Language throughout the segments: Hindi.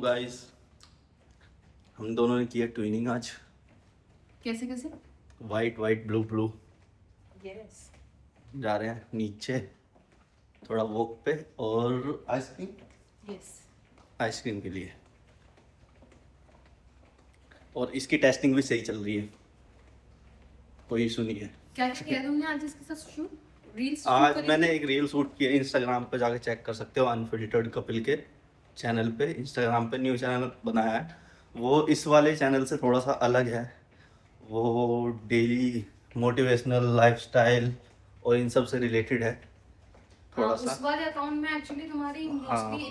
गाइस, हम दोनों ने किया ट्विनिंग आज। कैसे कैसे? White white blue blue. Yes. जा रहे हैं नीचे थोड़ा वॉक पे और आइसक्रीम। यस। आइसक्रीम के लिए। और इसकी टेस्टिंग भी सही चल रही है, कोई इशू नहीं है। क्या किया तुमने आज इसके साथ शूट? रील्स आज मैंने एक रील शूट किया, इंस्टाग्राम पे जाके चेक कर सकते हो, अनफिल्टर्ड कपिल के चैनल पे। इंस्टाग्राम पे न्यू चैनल बनाया है, वो इस वाले चैनल से थोड़ा सा अलग है। वो डेली मोटिवेशनल लाइफस्टाइल और इन सब से रिलेटेड है थोड़ा सा। उस वाले अकाउंट में एक्चुअली तुम्हारी मोस्टली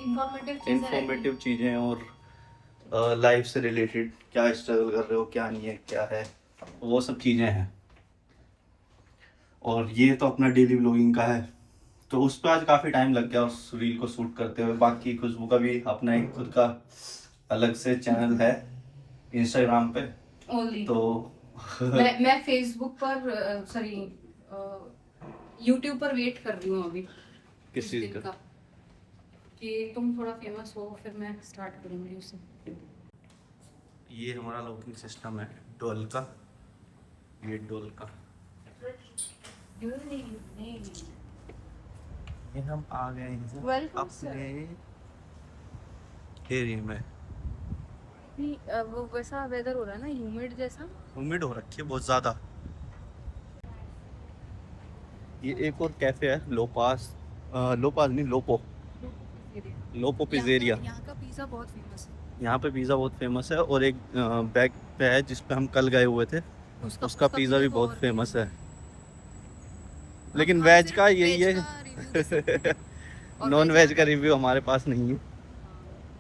इंफॉर्मेटिव चीज़ें और लाइफ से रिलेटेड, क्या स्ट्रगल कर रहे हो, क्या नहीं है, क्या है, वो सब चीज़ें हैं। और ये तो अपना डेली व्लॉगिंग का है, तो उस पर आज काफ़ी टाइम लग गया उस रील को शूट करते हुए। बाकी खुशबू का भी अपना एक खुद का अलग से चैनल है इंस्टाग्राम पे। ओनली तो मैं फेसबुक पर सॉरी यूट्यूब पर वेट कर रही हूँ अभी किस चीज़ का? कि तुम थोड़ा फेमस हो, फिर मैं स्टार्ट करूँगी उसे। ये हमारा लॉकिंग सिस्टम है डोल का, ये डोल का। ये हम आ गए हैं अपने एरिया में। वो वैसा वेदर हो रहा है ना, ह्यूमिड जैसा। ह्यूमिड हो रखी है बहुत ज़्यादा। ये एक और कैफे है, लोपास नहीं, लोपो पिज़्ज़ेरिया। यहाँ का पिज़्ज़ा बहुत फेमस है। यहाँ पे पिज़्ज़ा बहुत फेमस है। और एक बैग पे है जिस पे हम कल गए हुए थे, उसका पिज़्ज़ा भी बहुत फेमस है। लेकिन वेज का यही है नॉन वेज का रिव्यू हमारे पास नहीं है,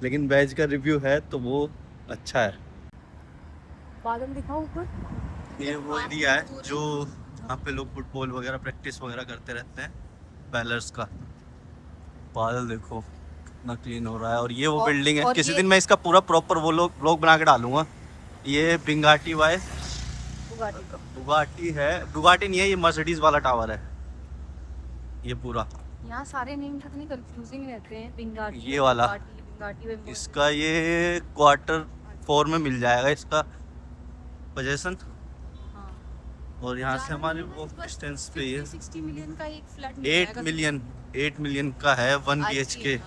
लेकिन वेज का रिव्यू है तो वो अच्छा है। बादल दिखाओ ऊपर। ये वो एरिया है जो यहाँ पे लोग फुटबॉल वगैरह प्रैक्टिस वगैरह करते रहते हैं, बैलर्स का। बादल देखो कितना क्लीन हो रहा है। और ये वो बिल्डिंग है, किसी दिन मैं इसका पूरा प्रॉपर वो ब्लॉग बना के डालूंगा। ये बिंगाटी वाई बुगाटी है, बुगाटी नहीं है, ये मर्सिडीज वाला टावर है ये पूरा। यहाँ सारे नेम कितने कंफ्यूजिंग रहते हैं। बिंगाटी, ये वाला बिंगाटी इसका ये क्वार्टर 4 में मिल जाएगा इसका पोजीशन। और यहाँ से हमारे वो डिस्टेंस पे ये 60 मिलियन का एक फ्लैट 8 मिलियन का है 1 BHK।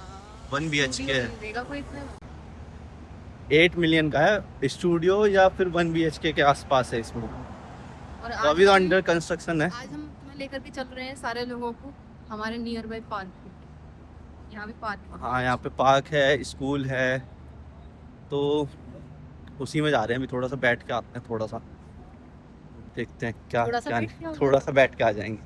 1 BHK है, 8 मिलियन का है स्टूडियो, या फिर 1 BHK के आसपास है इसमें। तो अभी तो अंडर कंस्ट्रक्शन है। आज हम तुम्हें लेकर के चल रहे हैं सारे लोगों को हमारे नियर बाई पार्क। यहाँ पे पार्क, हाँ यहाँ पे पार्क है, स्कूल है, तो उसी में जा रहे हैं। अभी थोड़ा सा बैठ के आते हैं, थोड़ा सा देखते हैं क्या थोड़ा सा बैठ के आ जाएंगे।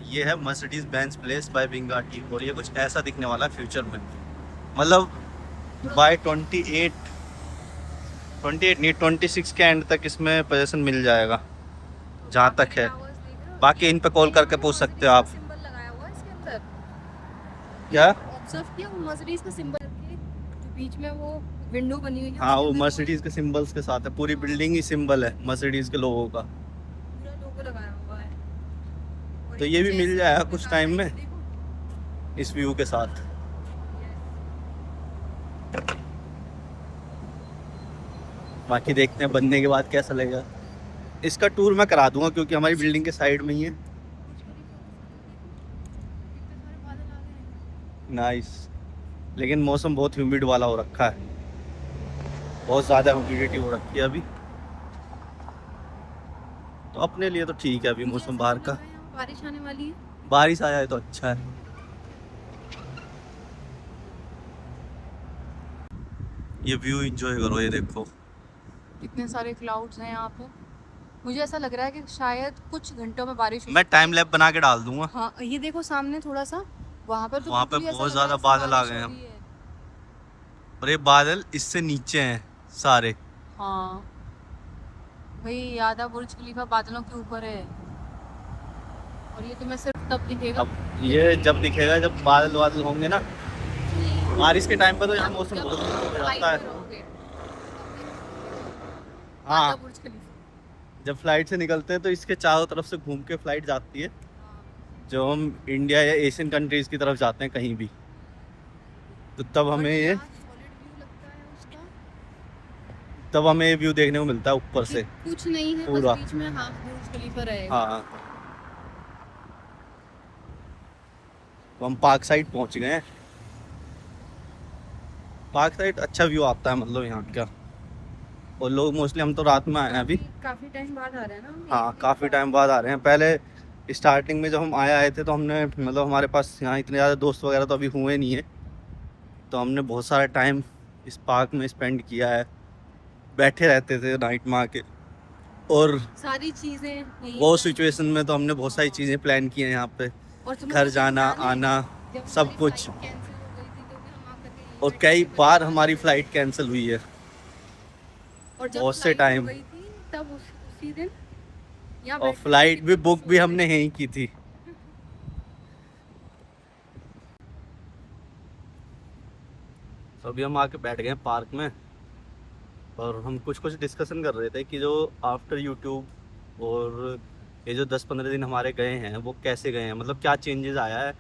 ये है मर्सिडीज बेंज प्लेस बाय बिंगाटी, और ये कुछ ऐसा दिखने वाला है फ्यूचर में। मतलब बाय 28 नहीं 26 के एंड तक इसमें पोजीशन मिल जाएगा जहाँ तक है। बाकी इन पे कॉल करके पूछ सकते हो आप। सिंबल लगाया हुआ है इसके अंदर, क्या ऑब्जर्व किया? वो मर्सिडीज का सिंबल है, जो बीच में वो विंडो बनी हुई है। हाँ, वो मर्सिडीज के सिंबल्स के साथ है, पूरी बिल्डिंग ही सिंबल है मर्सिडीज के लोगों का। पूरा लोगो लगाया हुआ है। तो ये भी मिल जाएगा कुछ टाइम में इस व्यू के साथ। बाकी देखते हैं बनने के बाद कैसा लगेगा। इसका टूर मैं करा दूंगा क्योंकि हमारी बिल्डिंग के साइड में ही है। नाइस, लेकिन मौसम बहुत ह्यूमिड वाला हो रखा है, बहुत ज़्यादा ह्यूमिडिटी हो रखी है अभी। तो अपने लिए तो ठीक है अभी मौसम बाहर का। बारिश आने वाली है, बारिश आ जाए तो अच्छा है। ये व्यू एंजॉय करो, ये देखो इतने सारे क्लाउड्स हैं यहाँ पे। मुझे ऐसा लग रहा है कि शायद कुछ घंटों में बारिश हो। मैं टाइम लैप बना के डाल दूंगा। हाँ, ये देखो सामने थोड़ा सा, वहाँ पर तो वहाँ पे बहुत ज़्यादा बादल आ गए हैं, और ये बादल इससे नीचे हैं सारे। हाँ भाई, आधा बुर्ज खलीफा बादलों के ऊपर है, और ये तुम्हें सिर्फ तब दिखेगा। अब ये जब दिखेगा जब बादल होंगे ना, बारिश के टाइम पर तो यहाँ मौसम बहुत हो जाता है। हाँ, जब फ्लाइट से निकलते हैं तो इसके चारों तरफ से घूम के फ्लाइट जाती है। जो हम इंडिया या एशियन कंट्रीज की तरफ जाते हैं कहीं भी, तो तब हमें ये तब हमें ये व्यू देखने को मिलता है ऊपर से कुछ नहीं है, पूरा। बस बीच में हाफ बुर्ज खलीफा रहेगा। हाँ, तो हम पार्क साइड पहुंच गए हैं। पार्क साइड अच्छा व्यू आता है मतलब यहाँ का, और लोग मोस्टली, हम तो रात में आए हैं अभी। काफी टाइम बाद आ रहे हैं ना हम, हाँ, एक दिन काफ़ी बाद। टाइम बाद आ रहे हैं। पहले स्टार्टिंग में जब हम आए थे तो हमने मतलब हमारे पास यहाँ इतने ज़्यादा दोस्त वगैरह तो अभी हुए नहीं है, तो हमने बहुत सारा टाइम इस पार्क में स्पेंड किया है, बैठे रहते थे नाइट में आके। और सारी चीजें यही वो plan सिचुएशन में तो हमने बहुत सारी हाँ। चीज़ें प्लान की हैं यहाँ पे, और तुम्हें घर वो चीज़ जाना याद है? आना जब सब हमारी कुछ। flight cancel हो गई थी, तो भी हम आकर के यहीं और बैठे कई थे, बार बस हमारी बात फ्लाइट कैंसिल हुई है, और जब बहुत से फ्लाइट हो टाइम। गई थी तब उसी दिन यहाँ और बैठे थे, फ्लाइट भी कितने बुक खुश भी हो हमने गए। यहीं की थी। तो अभी हम आके बैठ गए पार्क में, और हम कुछ कुछ डिस्कशन कर रहे थे कि जो आफ्टर यूट्यूब और ये जो 10-15 दिन हमारे गए हैं वो कैसे गए हैं, मतलब क्या चेंजेस आया है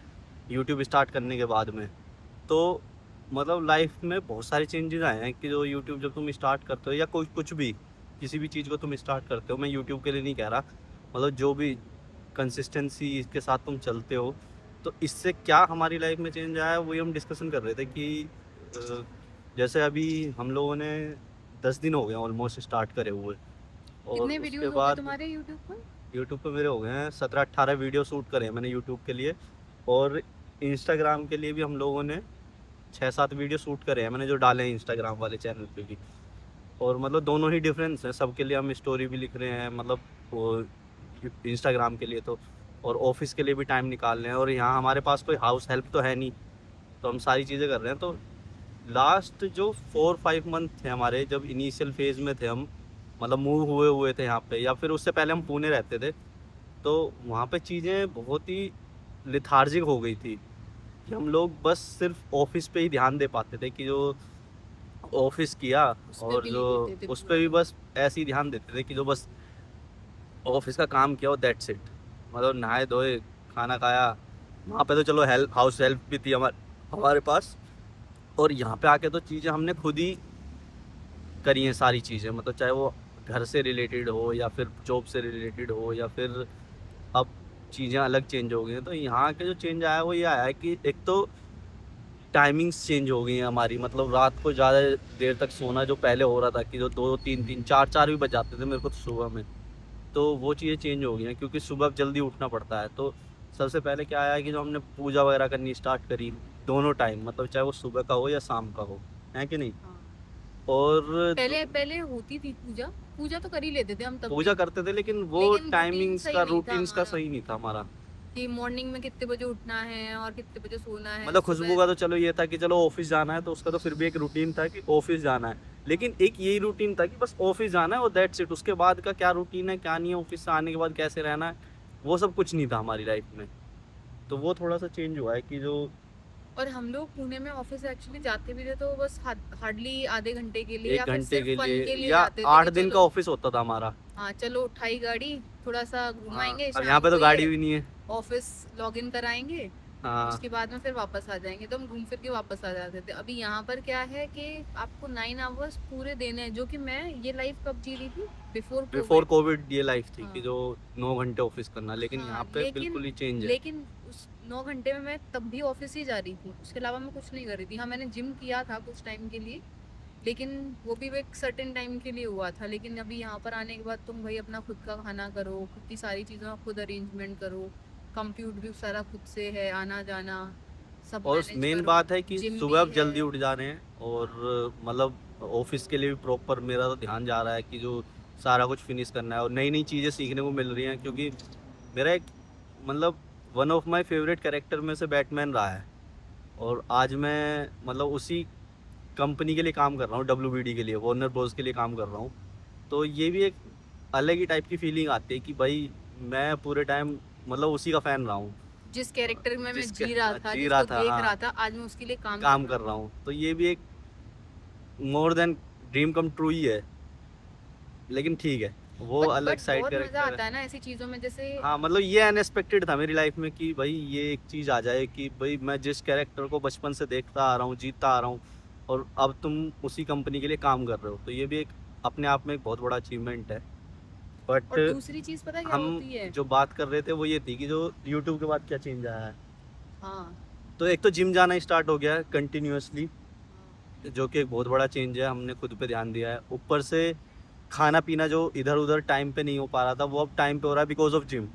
यूट्यूब स्टार्ट करने के बाद में। तो मतलब लाइफ में बहुत सारे चेंजेस आए हैं कि जो यूट्यूब जब तुम स्टार्ट करते हो या कोई कुछ भी किसी भी चीज़ को तुम स्टार्ट करते हो, मैं यूट्यूब के लिए नहीं कह रहा, मतलब जो भी कंसिस्टेंसी इसके साथ तुम चलते हो, तो इससे क्या हमारी लाइफ में चेंज आया है वही हम डिस्कशन कर रहे थे कि अ, जैसे अभी हम लोगों ने 10 दिन हो गए ऑलमोस्ट स्टार्ट करे हुए, और कितने उसके वीडियोस हो गए बाद तुम्हारे यूट्यूब पर? यूट्यूब पे मेरे हो गए हैं 17-18 वीडियो शूट करे हैं मैंने यूट्यूब के लिए, और इंस्टाग्राम के लिए भी हम लोगों ने 6-7 वीडियो शूट करे हैं मैंने, जो डाले हैं इंस्टाग्राम वाले चैनल पे भी। और मतलब दोनों ही डिफरेंस है, सबके लिए हम स्टोरी भी लिख रहे हैं, मतलब वो इंस्टाग्राम के लिए तो, और ऑफिस के लिए भी टाइम निकाल रहे हैं, और यहाँ हमारे पास कोई हाउस हेल्प तो है नहीं, तो हम सारी चीज़ें कर रहे हैं। तो लास्ट जो 4-5 मंथ थे हमारे, जब इनिशियल फेज़ में थे हम, मतलब मूव हुए हुए थे यहाँ पे, या फिर उससे पहले हम पुणे रहते थे, तो वहाँ पे चीज़ें बहुत ही लेथार्जिक हो गई थी कि हम लोग बस सिर्फ ऑफिस पे ही ध्यान दे पाते थे कि जो ऑफिस किया, उस पे और भी जो नहीं देते थे उस पे पूरा। भी बस ऐसे ही ध्यान देते थे कि जो बस ऑफिस का काम किया और दैट्स इट, मतलब नहाए धोए खाना खाया। वहाँ पे तो चलो हेल्प, हाउस हेल्प भी थी हमारे पास, और यहाँ पे आके तो चीज़ें हमने खुद ही करी हैं सारी चीज़ें, मतलब चाहे वो घर से रिलेटेड हो या फिर जॉब से रिलेटेड हो, या फिर अब चीज़ें अलग चेंज हो गई हैं। तो यहाँ के जो चेंज आया है वो ये आया है कि एक तो टाइमिंग्स चेंज हो गई हैं हमारी, मतलब रात को ज़्यादा देर तक सोना जो पहले हो रहा था कि जो 2-3 4 भी बज जाते थे मेरे को तो सुबह में, तो वो चीज़ें चेंज हो गई हैं क्योंकि सुबह जल्दी उठना पड़ता है। तो सबसे पहले क्या आया कि जो हमने पूजा वगैरह करनी स्टार्ट करी दोनों टाइम, मतलब चाहे वो सुबह का हो या शाम का हो, है कि नहीं। हाँ। और पहले पहले होती थी पूजा, पूजा तो कर ही लेते थे हम तब पूजा भी, करते थे, लेकिन वो लेकिन रूटीन टाइमिंग्स सही का नहीं था रूटीन्स का हमारा सही नहीं था हमारा। कि मॉर्निंग में कितने बजे उठना है और कितने बजे सोना है मतलब खुशबू सुबह। का तो चलो ये था कि चलो ऑफिस जाना है, तो उसका तो फिर भी एक रूटीन था कि ऑफिस जाना है, लेकिन एक यही रूटीन था कि बस ऑफिस जाना है और दैट्स इट, उसके बाद का क्या रूटीन है क्या नहीं है, ऑफिस से आने के बाद कैसे रहना है, वो सब कुछ नहीं था हमारी लाइफ में। तो वो थोड़ा सा चेंज हुआ है कि जो और हम लोग पुणे में ऑफिस एक्चुअली जाते भी थे तो बस हार्डली आधे घंटे के लिए या एक फिर घंटे सिर्फ के फन के लिए लिए या जाते थे 8 कि दिन का चलो ऑफिस होता था हमारा। हाँ चलो उठाई गाड़ी, थोड़ा सा हाँ, घुमाएंगे अब यहाँ शाम पे तो को, गाड़ी ये भी नहीं है। ऑफिस लॉग इन कराएंगे, हाँ, उसके बाद में फिर वापस आ जाएंगे, तो हम घूम फिर के वापस आ जाते थे। अभी यहाँ पर क्या है कि आपको 9 आवर्स पूरे देने हैं, जो कि मैं ये लाइफ कब जी रही थी, बिफोर बिफोर कोविड। कोविड ये लाइफ थी कि हाँ जो 9 घंटे ऑफिस करना, लेकिन हाँ, यहाँ पे बिल्कुल ही चेंज है। लेकिन उस 9 घंटे में मैं तब भी ऑफिस ही जा रही थी, उसके अलावा मैं कुछ नहीं कर रही थी। हाँ मैंने जिम किया था कुछ टाइम के लिए, लेकिन वो भी एक सर्टेन टाइम के लिए हुआ था। लेकिन अभी यहाँ पर आने के बाद तुम भाई अपना खुद का खाना करो, खुद की सारी चीज़ों का खुद अरेंजमेंट करो, कंप्यूटर भी सारा खुद से है, आना जाना सब और मैनेज मेन करो, बात है कि जिम सुबह भी अब है। जल्दी उठ जा रहे हैं, और मतलब ऑफिस के लिए भी प्रॉपर मेरा तो ध्यान जा रहा है कि जो सारा कुछ फिनिश करना है, और नई नई चीज़ें सीखने को मिल रही हैं, क्योंकि मेरा एक मतलब one of my favourite character में से बैटमैन रहा है, और आज मैं मतलब उसी कंपनी के लिए काम कर रहा हूँ, WBD के लिए, वार्नर ब्रोस के लिए काम कर रहा हूँ। तो ये भी एक अलग ही टाइप की फीलिंग आती है कि भाई मैं पूरे टाइम मतलब उसी का फ़ैन रहा हूँ, जिस कैरेक्टर में मैं जिसके जी रहा था, जी रहा जिसको था, देख हाँ, रहा था, आज मैं उसके लिए काम कर काम रहा कर हूँ। रहा हूँ। तो ये भी एक more than dream come true ही है, लेकिन ठीक है, वो अलग बट साइड बहुत मजा कैरेक्टर है। आता है ना ऐसी चीजों में, जैसे हाँ, मतलब ये अनएक्सपेक्टेड था मेरी लाइफ में कि भाई ये एक चीज़ आ जाए कि भाई मैं जिस कैरेक्टर को बचपन से देखता आ रहा हूँ, जीतता आ रहा हूँ, और अब तुम उसी कंपनी के लिए काम कर रहे हो, तो ये भी एक अपने आप में एक बहुत बड़ा अचीवमेंट है। और बट दूसरी चीज पता है क्या हम होती है? जो बात कर रहे थे वो ये थी कि जो यूट्यूब के बाद क्या चेंज आया है। हाँ तो एक तो जिम जाना स्टार्ट हो गया है कंटिन्यूअसली, हाँ। जो कि एक बहुत बड़ा चेंज है, हमने खुद पे ध्यान दिया है। ऊपर से खाना पीना जो इधर उधर टाइम पे नहीं हो पा रहा था, वो अब टाइम पे हो रहा है बिकॉज ऑफ जिम।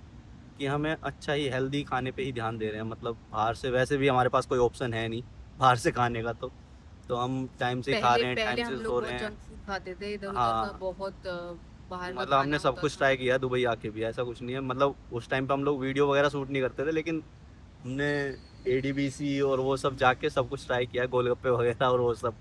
कि हमें अच्छा ही हेल्दी खाने पे ही ध्यान दे रहे हैं, मतलब बाहर से वैसे भी हमारे पास कोई ऑप्शन है नहीं बाहर से खाने का। तो हम टाइम से खा पहले रहे हैं, पहले टाइम हम से लोग सो रहे बहुत हैं। जंक फूड खाते थे, इधर उधर का हाँ, बहुत बाहर का मतलब खाना हमने सब होता कुछ था। ट्राई किया दुबई आके भी, ऐसा कुछ नहीं है। मतलब उस टाइम पे हम लोग वीडियो वगैरह शूट नहीं करते थे, लेकिन हमने एडीबीसी और वो सब जाके सब कुछ ट्राई किया, गोलगप्पे वगैरह और वो सब।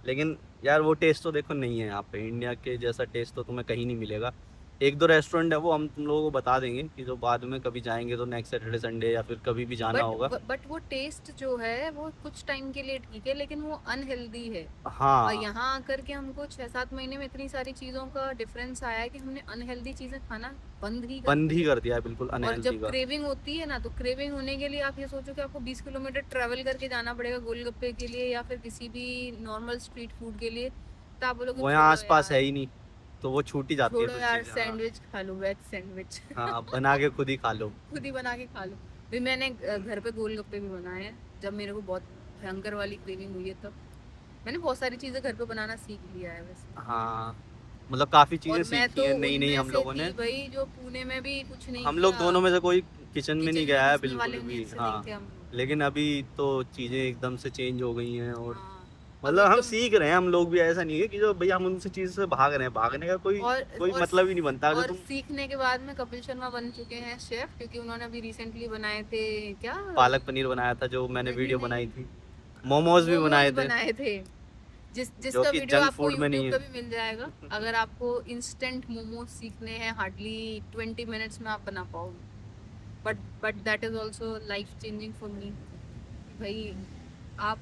लेकिन यार वो टेस्ट तो देखो नहीं है यहाँ पे, इंडिया के जैसा टेस्ट तो तुम्हें कहीं नहीं मिलेगा। एक दो रेस्टोरेंट है वो हम तुम लोगों को बता देंगे कि जो बाद में कभी जाएंगे तो नेक्स्ट सैटरडे संडे या फिर कभी भी जाना बट होगा। बट वो टेस्ट जो है वो कुछ टाइम के लिए ठीक है, लेकिन वो अनहेल्दी है। और हाँ, यहाँ आकर के हमको 6-7 महीने में इतनी सारी चीज़ों का डिफरेंस आया है कि हमने अनहेल्दी चीज़ें खाना बंद ही कर बंद ही दिया। कर दिया है बिल्कुल और अनहेल्दी जब का। क्रेविंग होती है ना, तो क्रेविंग होने के लिए आप ये सोचो कि आपको 20 किलोमीटर ट्रैवल करके जाना पड़ेगा गोलगप्पे के लिए या फिर किसी भी नॉर्मल स्ट्रीट फूड के लिए। तो आप बोलोगे वो यहाँ छोड़ो आसपास है यार, ही नहीं, तो वो छूट ही जाती है छोड़ो फिर यार, चीज़ें। हाँ, सैंडविच खा लो, वेज सैंडविच। हाँ, बना के खुद ही खा लो। खुद ही बना के खा लो। भी मैंने घर पे गोलगप्पे भी बनाए हैं, जब मेरे को बहुत भयंकर वाली क्रेविंग हुई है तब। मैंने बहुत सारी चीज़ें घर पे बनाना सीख लिया है वैसे। हाँ, मतलब काफ़ी चीज़ें और मैं सीखी तो हैं नई नई उनमें हम से लोगों थी ने। भाई जो पुणे में भी कुछ नहीं हम लोग किया, दोनों में से कोई किचन में नहीं किचन में गया है घुसने बिल्कुल वाले भी। में से नहीं हाँ, थे हम लोग। लेकिन अभी तो चीज़ें एकदम से चेंज हो गई हैं। और हाँ, अब मतलब हम एकदम। सीख रहे हैं, हम लोग भी, ऐसा नहीं है कि जो भैया हम उनसे चीज़ से भाग रहे हैं। भागने का कोई और कोई और मतलब ही नहीं बनता अगर और तुम। सीखने के बाद में कपिल शर्मा बन चुके हैं शेफ, क्योंकि उन्होंने अभी रिसेंटली बनाए थे क्या, पालक पनीर बनाया था जो मैंने नहीं वीडियो बनाई नहीं, थी। मोमोज भी मोमोज बनाए थे, बनाए थे। जो जिसका कि वीडियो जंक आपको फूड में नहीं यूट्यूब पे भी है। मिल जाएगा। अगर आपको इंस्टेंट मोमोज सीखने हैं हार्डली 20 मिनट्स में आप बना पाओगे। But that is also life changing for me. भाई आप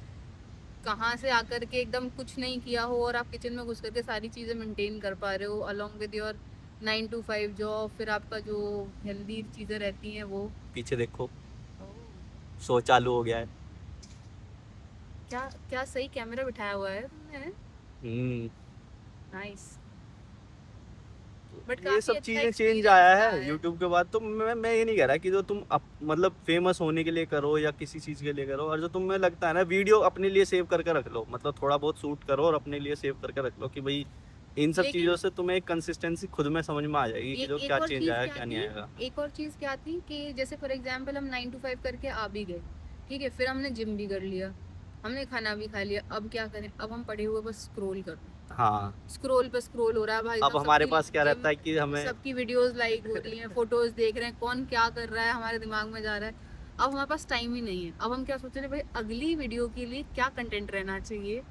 कहाँ से आकर के एकदम कुछ नहीं किया हो और आप किचन में घुस करके सारी चीज़ें मेंटेन कर पा रहे हो along with your 9 to 5 job, फिर आपका जो हेल्दी चीज़ें रहती हैं वो। पीछे देखो, ओह, शो चालू हो गया है। क्या क्या सही कैमरा बिठाया हुआ है तुमने। हम्म नाइस। बट ये काफ़ी सब अच्छा चीजें चेंज एक्सपीरियंस आया रहा है है। यूट्यूब के बाद। तो मैं ये नहीं कह रहा कि जो तुम मतलब फेमस होने के लिए करो या किसी चीज के लिए करो, और जो तुम्हें लगता है ना, वीडियो अपने लिए सेव करके रख लो। मतलब थोड़ा बहुत शूट करो और अपने लिए सेव करके रख लो कि भाई इन सब लेकिन चीजों से तुम्हें एक कंसिस्टेंसी खुद में समझ में आ जाएगी कि जो एक क्या और चेंज चीज़ आया क्या क्या नहीं थी, आएगा। एक और चीज़ क्या थी कि जैसे फॉर एग्जांपल हम 9 to 5 करके आ भी गए, ठीक है, फिर हमने जिम भी कर लिया, हमने खाना भी खा लिया, अब क्या करें, अब हम पड़े हुए बस स्क्रॉल कर रहे हैं। हाँ, स्क्रॉल पे स्क्रॉल हो रहा है भाई अब साहब, हमारे सबकी पास क्या जिम, रहता है कि हमें सबकी वीडियोस लाइक हो रही हैं, फोटोज देख रहे हैं, कौन क्या कर रहा है हमारे दिमाग में जा रहा है। अब हमारे पास टाइम ही नहीं है। अब हम क्या सोच रहे हैं, भाई अगली वीडियो के लिए क्या कंटेंट रहना चाहिए,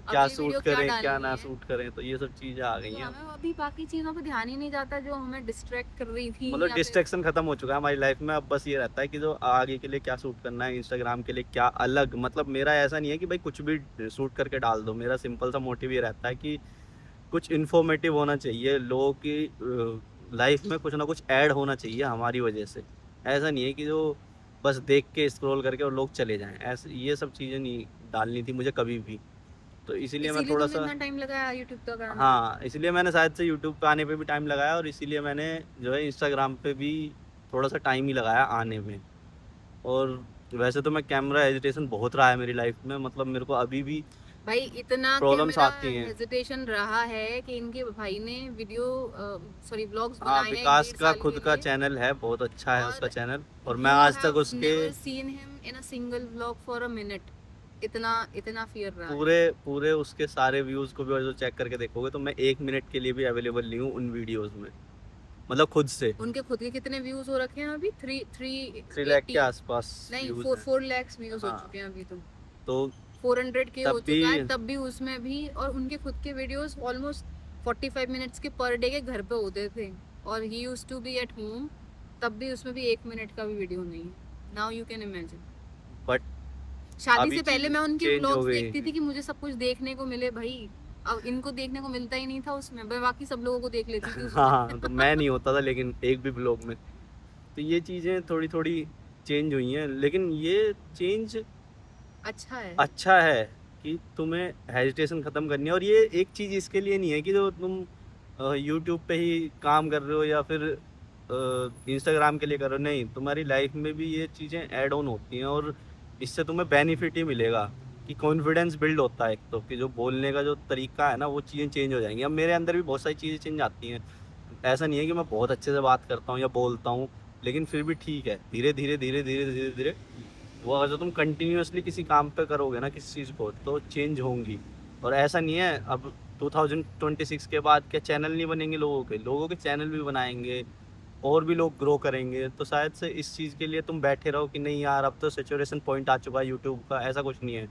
क्या अगली शूट वीडियो क्या करें क्या डालनी ना है। शूट करें, तो ये सब चीजें आ गई तो हैं। हमें अभी बाकी चीज़ों पे ध्यान ही नहीं जाता जो हमें डिस्ट्रैक्ट कर रही थी मतलब या फिर। डिस्ट्रैक्शन खत्म हो चुका है हमारी लाइफ में। अब बस ये रहता है कि जो आगे के लिए क्या शूट करना है, इंस्टाग्राम के लिए क्या अलग। मतलब मेरा ऐसा नहीं है कि भाई कुछ भी शूट करके डाल दो। मेरा सिंपल सा मोटिव ये रहता है कि कुछ इन्फॉर्मेटिव होना चाहिए, लोगों की लाइफ में कुछ ना कुछ ऐड होना चाहिए हमारी वजह से। ऐसा नहीं है कि जो बस देख के स्क्रॉल करके और लोग चले जाएं, ऐसे ये सब चीज़ें नहीं डालनी थी मुझे कभी भी। तो इसीलिए मैं इसीलिए थोड़ा तुमने सा, इतना टाइम लगाया यूट्यूब तक आने में। हाँ, इसलिए मैंने शायद से यूट्यूब पे आने पे भी टाइम लगाया, और इसीलिए मैंने जो है इंस्टाग्राम पे भी थोड़ा सा टाइम ही लगाया आने में। और वैसे तो मैं कैमरा हेजिटेशन बहुत रहा है मेरी लाइफ में, मतलब मेरे को अभी भी भाई इतना क्या प्रॉब्लम्स मेरा आती हैं। हेजिटेशन रहा है कि इनके भाई ने वीडियो सॉरी व्लॉग्स हाँ, बनाए हैं एक विकास डेढ़ का साल खुद के का लिए। चैनल है, बहुत अच्छा है उसका और चैनल, और मैं यू आज तक हैव उसके never seen him in a single vlog for a minute. इतना इतना फियर रहा है। पूरे पूरे उसके सारे व्यूज़ को भी और जो चेक करके देखोगे तो मैं 1 मिनट के लिए भी अवेलेबल नहीं हूँ उन वीडियोज़ में, मतलब खुद से। उनके खुद के कितने व्यूज हो रखे हैं अभी? थ्री थ्री 3 लाख के 80 आसपास नहीं, व्यूज़ फोर हैं। 4 lakhs व्यूज हो हाँ, चुके हैं अभी तो। तो 400K हो तब भी, चुका है तब भी उसमें भी। और उनके खुद के वीडियोस ऑलमोस्ट 45 मिनट्स के पर डे के घर पे होते थे। और he used to be at home, तब भी उसमें भी 1 मिनट का भी वीडियो नहीं है। Now you can imagine. But शादी अभी से पहले चीज़ मैं उनके चेंज हो व्लॉग्स गई देखती हैं। थी कि मुझे सब कुछ देखने को मिले भाई। अब इनको देखने को मिलता ही नहीं था उसमें, मैं बाकी सब लोगों को देख लेती थी उसमें। हाँ, तो मैं नहीं होता था लेकिन एक भी ब्लॉग में। तो ये चीज़ें थोड़ी थोड़ी चेंज हुई हैं, लेकिन ये चेंज अच्छा है। अच्छा है कि तुम्हें हेजिटेशन ख़त्म करनी है। और ये एक चीज़ इसके लिए नहीं है कि जो तुम यूट्यूब पे ही काम कर रहे हो या फिर इंस्टाग्राम के लिए कर रहे हो, नहीं, तुम्हारी लाइफ में भी ये चीज़ें ऐड ऑन होती हैं और इससे तुम्हें बेनिफिट ही मिलेगा कि कॉन्फिडेंस बिल्ड होता है एक तो, कि जो बोलने का जो तरीका है ना वो चीज़ें चेंज हो जाएंगी। अब मेरे अंदर भी बहुत सारी चीज़ें चेंज आती हैं, ऐसा नहीं है कि मैं बहुत अच्छे से बात करता हूँ या बोलता हूँ, लेकिन फिर भी ठीक है, धीरे धीरे धीरे धीरे धीरे धीरे वो अगर तुम कंटिन्यूअसली किसी काम पे करोगे ना किसी चीज़ को तो चेंज होंगी। और ऐसा नहीं है अब 2026 के बाद क्या चैनल नहीं बनेंगे, लोगों के चैनल भी बनाएंगे और भी लोग ग्रो करेंगे। तो शायद से इस चीज़ के लिए तुम बैठे रहो कि नहीं यार अब तो सेचुरेशन पॉइंट आ चुका है यूट्यूब का, ऐसा कुछ नहीं है।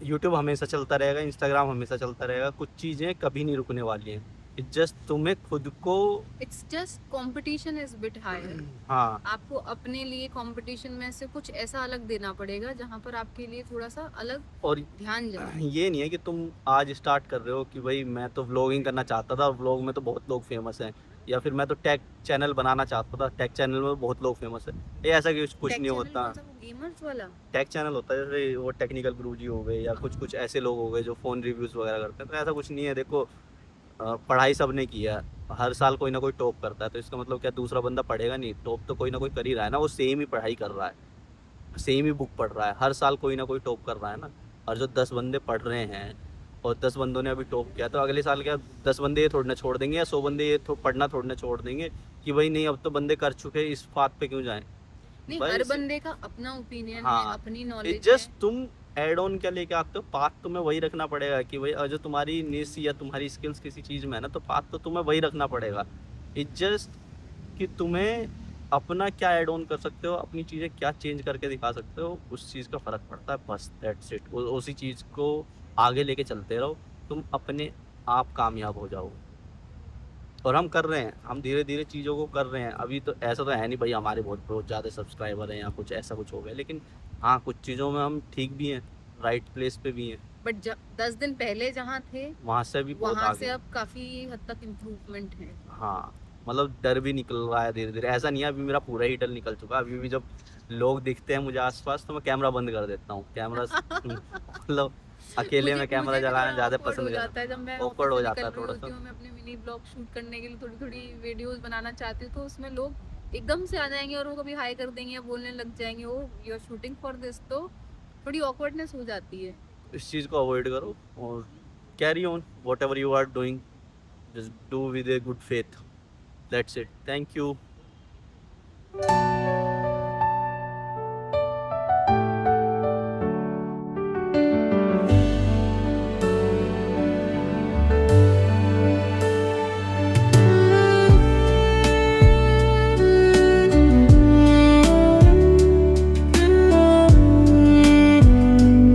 यूट्यूब हमेशा चलता रहेगा, इंस्टाग्राम हमेशा चलता रहेगा, कुछ चीज़ें कभी नहीं रुकने वाली हैं। इट्स जस्ट तुम्हें खुद को it's just competition is bit higher. हाँ आपको अपने लिए कंपटीशन में से कुछ ऐसा अलग देना पड़ेगा जहाँ पर आपके लिए थोड़ा सा अलग और ध्यान जाए। ये नहीं है कि तुम आज स्टार्ट कर रहे हो कि भाई मैं तो व्लॉगिंग करना चाहता था, व्लॉग में तो बहुत लोग फेमस हैं, या फिर मैं तो टेक चैनल बनाना चाहता था, टेक चैनल में बहुत लोग फेमस हैं। ये ऐसा कुछ टेक नहीं चैनल होता। कौन सा, वो गेमर्स वाला? टेक चैनल होता है जैसे वो टेक्निकल गुरुजी हो गए या कुछ कुछ ऐसे लोग हो गए जो फ़ोन रिव्यूज़ वगैरह करते हैं, तो ऐसा कुछ नहीं है। देखो पढ़ाई सबने किया है, हर साल कोई ना कोई टॉप करता है, तो इसका मतलब क्या दूसरा बंदा पढ़ेगा नहीं? टॉप तो कोई ना कोई कर ही रहा है ना, वो सेम ही पढ़ाई कर रहा है, सेम ही बुक पढ़ रहा है, हर साल कोई ना कोई टॉप कर रहा है ना। और जो 10 बंदे पढ़ रहे हैं और 10 बंदों ने अभी टॉप किया, तो अगले साल क्या 10 बंदे ये थोड़ी ना छोड़ देंगे या 100 बंदे ये पढ़ना थोड़ी ना छोड़ देंगे कि भाई नहीं अब तो बंदे कर चुके हैं, इस बात पे क्यों जाएं? नहीं, भाई हर बंदे का अपना ओपिनियन है, हाँ, अपनी इट नॉलेज है। जस्ट तुम एड ऑन क्या लेके आते हो, पाथ तुम्हें वही रखना पड़ेगा कि भाई जो तुम्हारी निश या तुम्हारी स्किल्स किसी चीज़ में है ना, तो पाथ तो तुम्हें वही रखना पड़ेगा। इट जस्ट कि तुम्हें अपना क्या ऐड ऑन कर सकते हो, अपनी चीज़ें क्या चेंज करके दिखा सकते हो, उस चीज़ का फ़र्क पड़ता है, बस दैट्स इट। उसी चीज़ को आगे लेके चलते रहो, तुम अपने आप कामयाब हो जाओगे। और हम कर रहे हैं, हम धीरे धीरे चीज़ों को कर रहे हैं। अभी तो ऐसा तो है नहीं भाई हमारे बहुत बहुत ज़्यादा सब्सक्राइबर हैं या कुछ ऐसा कुछ हो गया, लेकिन हाँ कुछ चीज़ों में हम ठीक भी हैं, राइट प्लेस पे भी हैं। बट 10 दिन पहले जहाँ थे वहाँ से भी बहुत वहाँ आगे से हैं। अब काफी हद तक इम्प्रूवमेंट है। हाँ मतलब डर भी निकल रहा है धीरे धीरे, ऐसा नहीं है अभी मेरा पूरा ही डर निकल चुका है। अभी भी जब लोग दिखते हैं मुझे आसपास तो मैं कैमरा बंद कर देता हूँ, कैमरा मतलब अकेले में कैमरा मुझे भी चलाना थोड़ा ज़्यादा awkward पसंद हो जाता है करता जब मैं हूँ, ऑफिस awkward हो से जाता निकल है रही थोड़ा होती सा। हूँ, मैं अपने मिनी ब्लॉग शूट करने के लिए थोड़ी थोड़ी वीडियोस बनाना चाहती हूँ, तो उसमें लोग एकदम से आ जाएंगे और वो कभी हाई कर देंगे या बोलने लग जाएंगे, oh you are shooting for this, तो थोड़ी ऑकवर्डनेस हो जाती है। इस चीज़ को अवॉइड करो और carry on whatever you are doing, just do with a good faith, that's it, thank you.